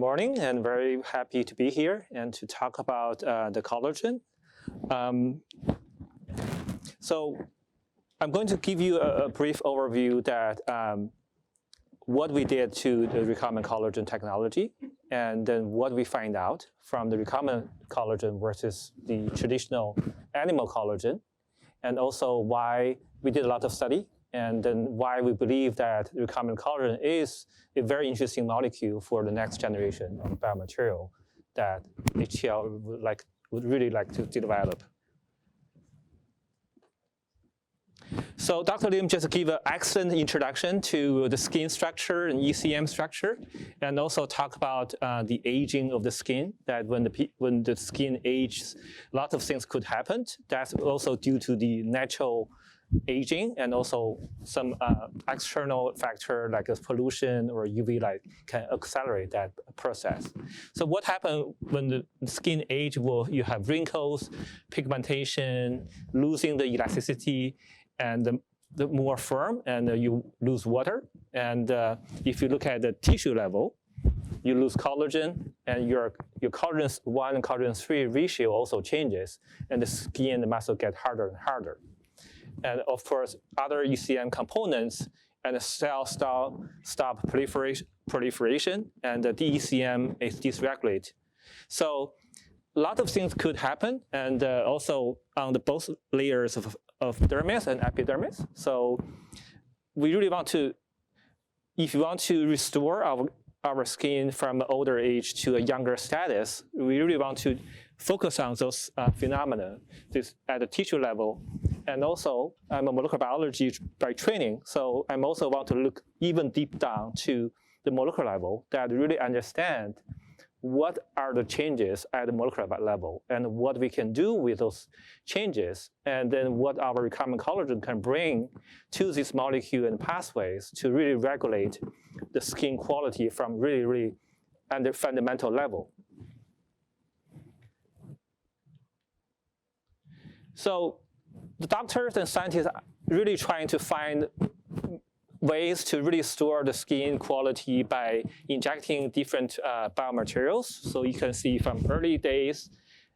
morning, and very happy to be here and to talk about the collagen. So I'm going to give you a brief overview that what we did to the recombinant collagen technology, and then what we find out from the recombinant collagen versus the traditional animal collagen, and also why we did a lot of study, and then why we believe that recombinant collagen is a very interesting molecule for the next generation of biomaterial that HTL would really like to develop. So Dr. Lim just gave an excellent introduction to the skin structure and ECM structure, and also talk about the aging of the skin, that when the skin ages, lots of things could happen. That's also due to the natural aging, and also some external factor like pollution or UV light can accelerate that process. So what happens when the skin ages? Well, you have wrinkles, pigmentation, losing the elasticity, and the more firm, and you lose water. And if you look at the tissue level, you lose collagen, and your collagen 1 and collagen 3 ratio also changes, and the skin and the muscle get harder and harder. And of course, other ECM components and the cell stop proliferation, and the DECM is dysregulated. So a lot of things could happen, and also on the both layers of dermis and epidermis. So we really want to, if you want to restore our skin from an older age to a younger status, we really want to focus on those phenomena at the tissue level. And also, I'm a molecular biology by training, so I also want to look even deep down to the molecular level that really understand what are the changes at the molecular level and what we can do with those changes, and then what our recombinant collagen can bring to this molecule and pathways to really regulate the skin quality from really at the fundamental level. So the doctors and scientists are really trying to find ways to really store the skin quality by injecting different biomaterials. So you can see from early days,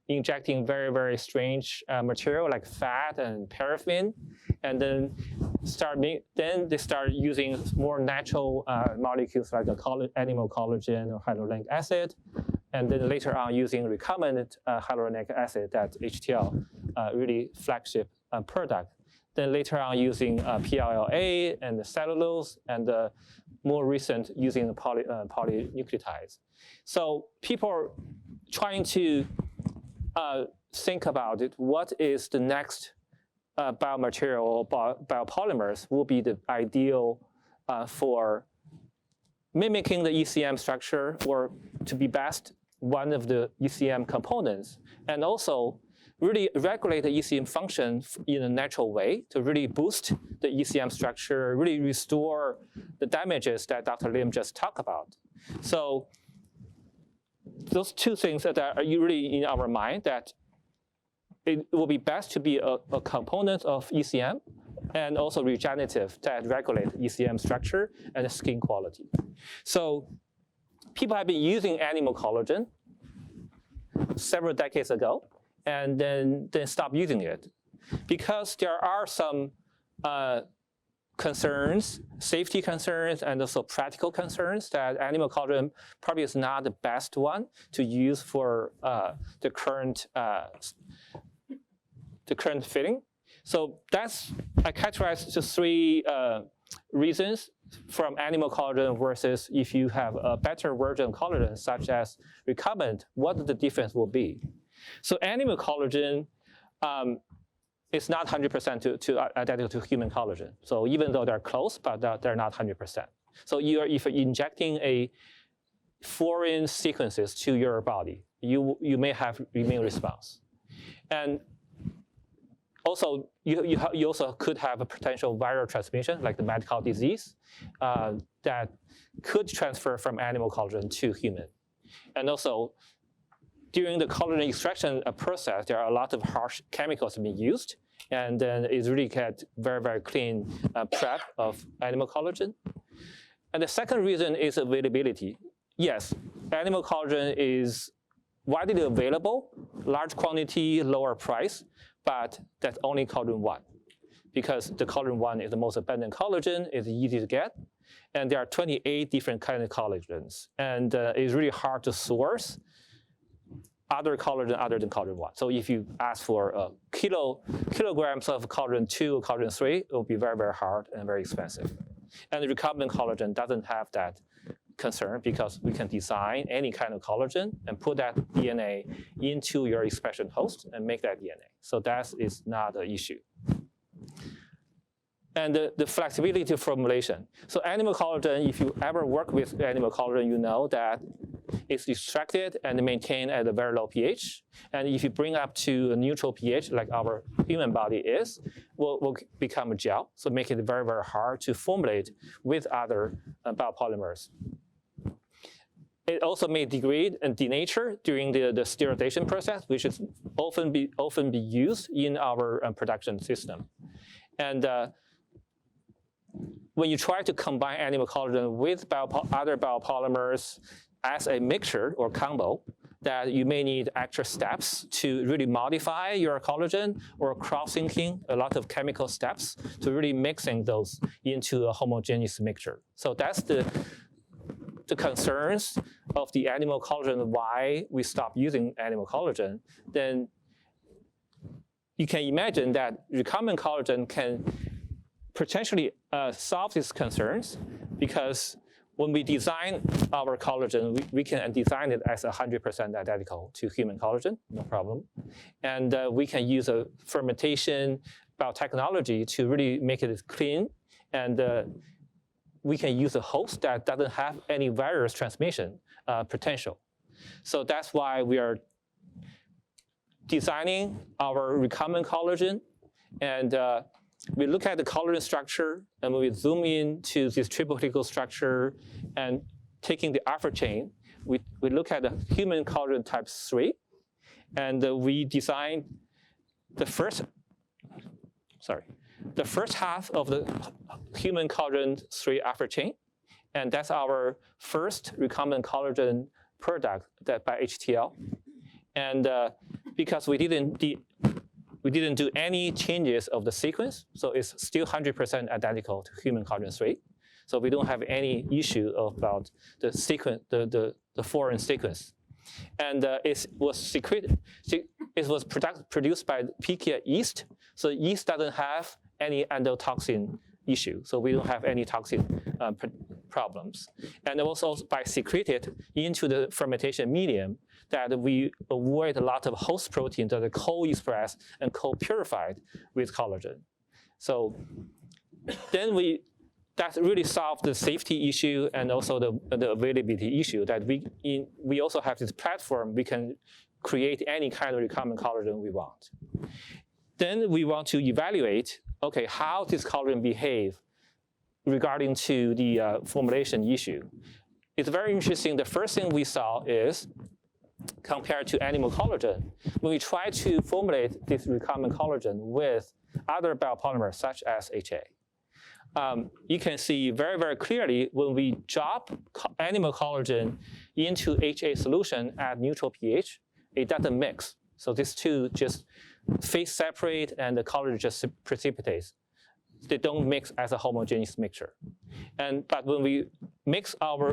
injecting very strange material like fat and paraffin, and then they start using more natural molecules like animal collagen or hyaluronic acid, and then later on using recombinant hyaluronic acid, that HTL really flagship product. Then later on using PLLA and the cellulose, and more recent using the polynucleotides. So people are trying to think about it. What is the next biomaterial or biopolymers will be the ideal for mimicking the ECM structure, or to be best one of the ECM components, and also really regulate the ECM function in a natural way to really boost the ECM structure, really restore the damages that Dr. Lim just talked about. So those two things that are really in our mind, that it will be best to be a component of ECM and also regenerative that regulate ECM structure and skin quality. So people have been using animal collagen several decades ago, and then stop using it, because there are some concerns, safety concerns, and also practical concerns that animal collagen probably is not the best one to use for the current fitting. So I categorize the three reasons from animal collagen versus if you have a better version of collagen, such as recombinant, what the difference will be. So animal collagen is not 100% identical to human collagen. So even though they're close, but they're not 100%. So if you're injecting a foreign sequences to your body, you may have immune response. And also, you also could have a potential viral transmission, like the mad cow disease, that could transfer from animal collagen to human. And also, during the collagen extraction process, there are a lot of harsh chemicals being used, and then it's really get very clean prep of animal collagen. And the second reason is availability. Yes, animal collagen is widely available, large quantity, lower price, but that's only collagen 1. Because the collagen 1 is the most abundant collagen, it's easy to get, and there are 28 different kinds of collagens. And it's really hard to source other collagen other than collagen 1. So if you ask for kilograms of collagen 2 or collagen 3, it will be very, very hard and very expensive. And the recombinant collagen doesn't have that concern because we can design any kind of collagen and put that DNA into your expression host and make that DNA. So that is not an issue. And the flexibility of formulation. So animal collagen, if you ever work with animal collagen, you know that it's extracted and maintained at a very low pH. And if you bring up to a neutral pH, like our human body is, will become a gel. So make it very, very hard to formulate with other biopolymers. It also may degrade and denature during the sterilization process, which is often be used in our production system. And when you try to combine animal collagen with other biopolymers as a mixture or combo, that you may need extra steps to really modify your collagen or cross-linking a lot of chemical steps to really mixing those into a homogeneous mixture. So that's the concerns of the animal collagen, why we stop using animal collagen. Then you can imagine that recombinant collagen can potentially solve these concerns, because when we design our collagen, we can design it as 100% identical to human collagen, no problem. And we can use a fermentation biotechnology to really make it clean. And we can use a host that doesn't have any virus transmission potential. So that's why we are designing our recombinant collagen. And we look at the collagen structure, and when we zoom in to this triple helical structure and taking the alpha chain, we look at the human collagen type 3, and we design the first half of the human collagen 3 alpha chain, and that's our first recombinant collagen product that by HTL. And because we didn't do any changes of the sequence, so it's still 100% identical to human collagen 3. So we don't have any issue about the sequence, the foreign sequence. And it was produced by Pichia yeast. So yeast doesn't have any endotoxin issue. So we don't have any toxin problems. And it was also by secreted into the fermentation medium that we avoid a lot of host proteins that are co-expressed and co-purified with collagen. So then that really solved the safety issue and also the availability issue, that we also have this platform. We can create any kind of recombinant collagen we want. Then we want to evaluate, okay, how does collagen behave regarding to the formulation issue. It's very interesting. The first thing we saw is, compared to animal collagen, when we try to formulate this recombinant collagen with other biopolymers such as HA, you can see very, very clearly when we drop animal collagen into HA solution at neutral pH, it doesn't mix. So these two just phase separate and the collagen just precipitates. They don't mix as a homogeneous mixture. But when we mix our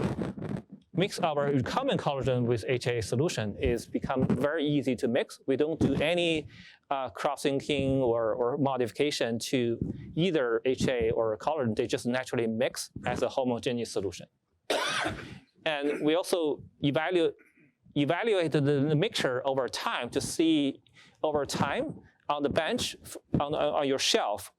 recombinant collagen with HA solution, it's become very easy to mix. We don't do any cross-linking or modification to either HA or collagen. They just naturally mix as a homogeneous solution. And we also evaluated the mixture over time to see over time on the bench, on your shelf,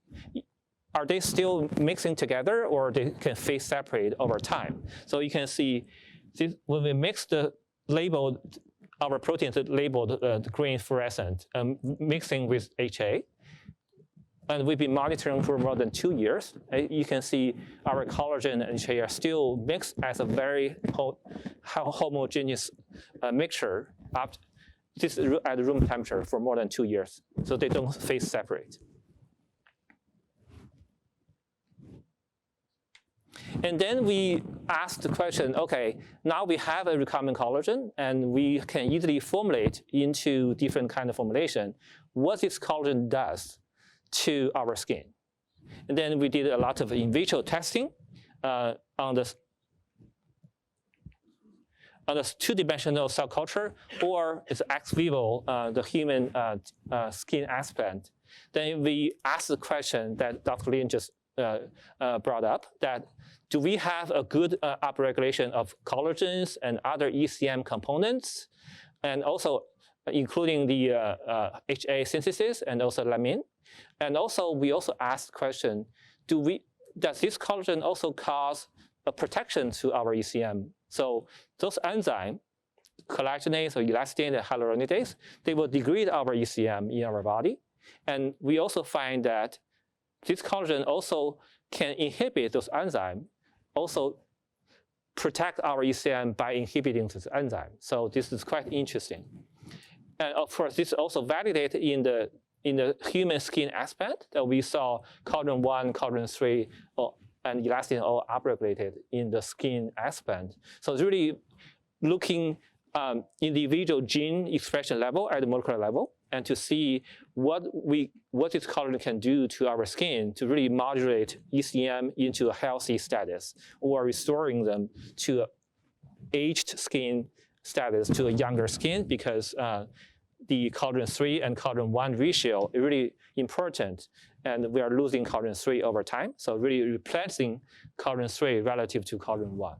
are they still mixing together or they can phase separate over time? So you can see this, when we mix the labeled, our proteins labeled green fluorescent, mixing with HA, and we've been monitoring for more than 2 years. You can see our collagen and HA are still mixed as a very homogeneous mixture this is at room temperature for more than 2 years. So they don't phase separate. And then we asked the question, okay, now we have a recombinant collagen, and we can easily formulate into different kind of formulation what this collagen does to our skin. And then we did a lot of in vitro testing on the two-dimensional cell culture, or it's ex vivo, the human skin aspect. Then we asked the question that Dr. Lin just brought up, that do we have a good upregulation of collagens and other ECM components, and also including the HA synthesis and also laminin? And also, we also asked the question, does this collagen also cause a protection to our ECM? So those enzymes, collagenase or elastin and hyaluronidase, they will degrade our ECM in our body. And we also find that this collagen also can inhibit those enzymes, also protect our ECM by inhibiting this enzyme. So this is quite interesting. And of course, this is also validated in the human skin aspect that we saw collagen 1, collagen 3, and elastin all upregulated in the skin aspect. So it's really looking individual gene expression level at the molecular level, and to see what this collagen can do to our skin to really modulate ECM into a healthy status, or restoring them to aged skin status to a younger skin, because the collagen 3 and collagen 1 ratio is really important, and we are losing collagen 3 over time. So really replacing collagen 3 relative to collagen 1.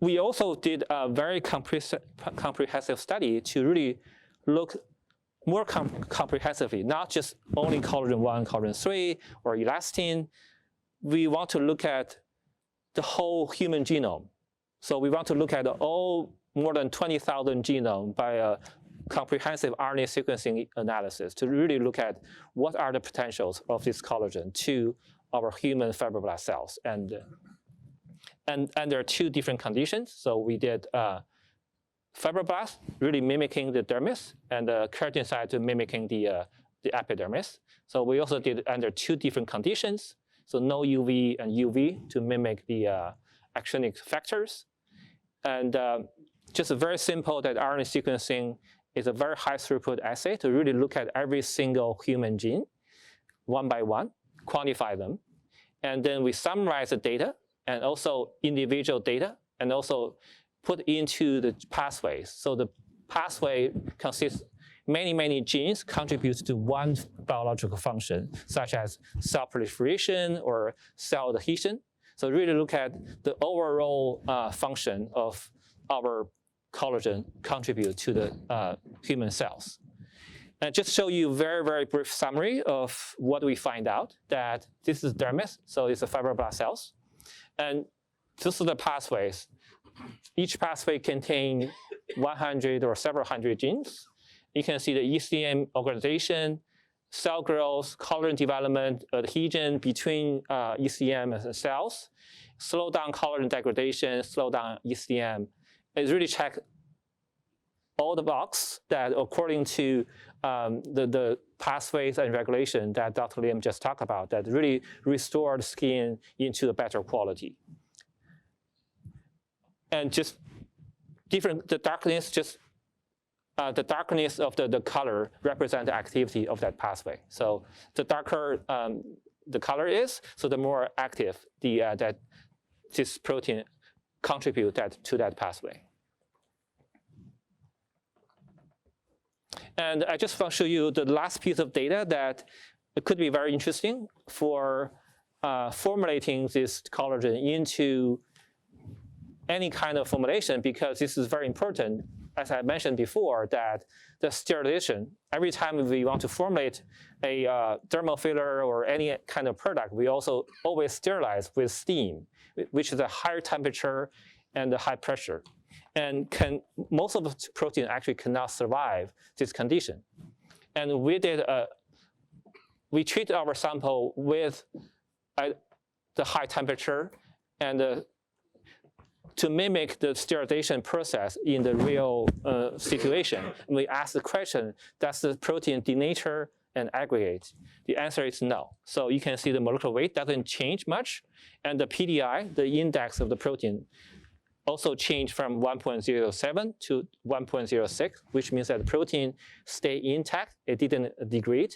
We also did a very comprehensive study to really look more comprehensively, not just only collagen 1, collagen 3, or elastin. We want to look at the whole human genome. So we want to look at all more than 20,000 genome by a comprehensive RNA sequencing analysis to really look at what are the potentials of this collagen to our human fibroblast cells. And there are two different conditions. So we did fibroblasts, really mimicking the dermis, and the keratinocytes mimicking the epidermis. So we also did under two different conditions. So no UV and UV to mimic the actinic factors. And just very simple that RNA sequencing is a very high throughput assay to really look at every single human gene one by one, quantify them. And then we summarize the data and also individual data, and also put into the pathways. So the pathway consists many genes contribute to one biological function, such as cell proliferation or cell adhesion. So really look at the overall function of our collagen contribute to the human cells. And just show you a very brief summary of what we find out, that this is dermis, so it's the fibroblast cells. And this is the pathways. Each pathway contains 100 or several hundred genes. You can see the ECM organization, cell growth, collagen development, adhesion between ECM and cells, slow down collagen degradation, slow down ECM. It's really check all the boxes that according to the pathways and regulation that Dr. Lim just talked about, that really restored skin into a better quality. And just different, the darkness of the color represent the activity of that pathway. So the darker the color is, so the more active that this protein contribute to that pathway. And I just want to show you the last piece of data that it could be very interesting for formulating this collagen into any kind of formulation, because this is very important, as I mentioned before, that the sterilization, every time we want to formulate a dermal filler or any kind of product, we also always sterilize with steam, which is a higher temperature and a high pressure. And most of the protein actually cannot survive this condition. And we treat our sample with the high temperature and to mimic the sterilization process in the real situation. And we ask the question, does the protein denature and aggregate? The answer is no. So you can see the molecular weight doesn't change much, and the PDI, the index of the protein, also changed from 1.07 to 1.06, which means that the protein stayed intact. It didn't degrade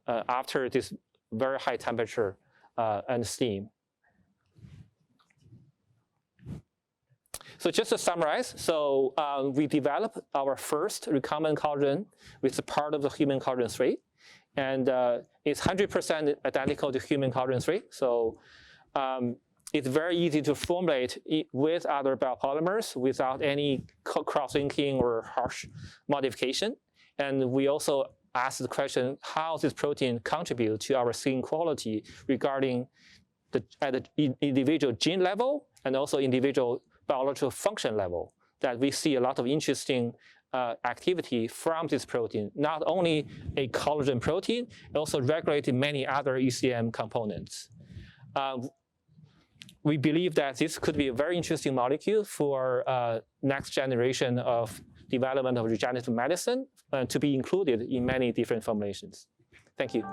after this very high temperature and steam. So just to summarize, so we developed our first recombinant collagen, which is part of the human collagen 3. And it's 100% identical to human collagen 3. So it's very easy to formulate with other biopolymers without any cross-linking or harsh modification. And we also asked the question, how does this protein contribute to our skin quality regarding at the individual gene level and also individual biological function level, that we see a lot of interesting activity from this protein, not only a collagen protein, it also regulated many other ECM components. We believe that this could be a very interesting molecule for next generation of development of regenerative medicine to be included in many different formulations. Thank you.